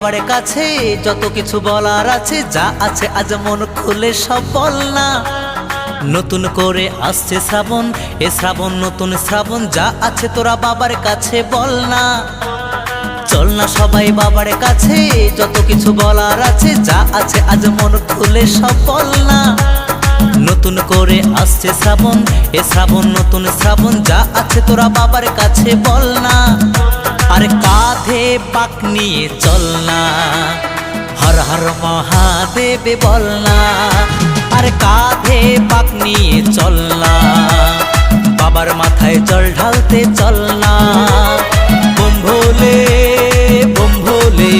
বাবার কাছে যত কিছু বলার আছে, যা আছে আজ মন খুলে সব বল না। নতুন করে আসছে শ্রাবণ, এ শ্রাবণ নতুন শ্রাবণ, যা আছে তোরা বাবার কাছে বল না। চল না সবাই বাবার কাছে, যত কিছু বলার আছে, যা আছে আজ মন খুলে সব বল না। নতুন করে আসছে শ্রাবণ, এ শ্রাবণ নতুন শ্রাবণ, যা আছে তোরা বাবার কাছে বল না। আর কাঁধে বাঁক নিয়ে চল না, হর হর মহাদেব বল না। আর কাঁধে বাঁক নিয়ে চল না, বাবার মাথায় জল ঢালতে চল না। বোম ভোলে বোম ভোলে,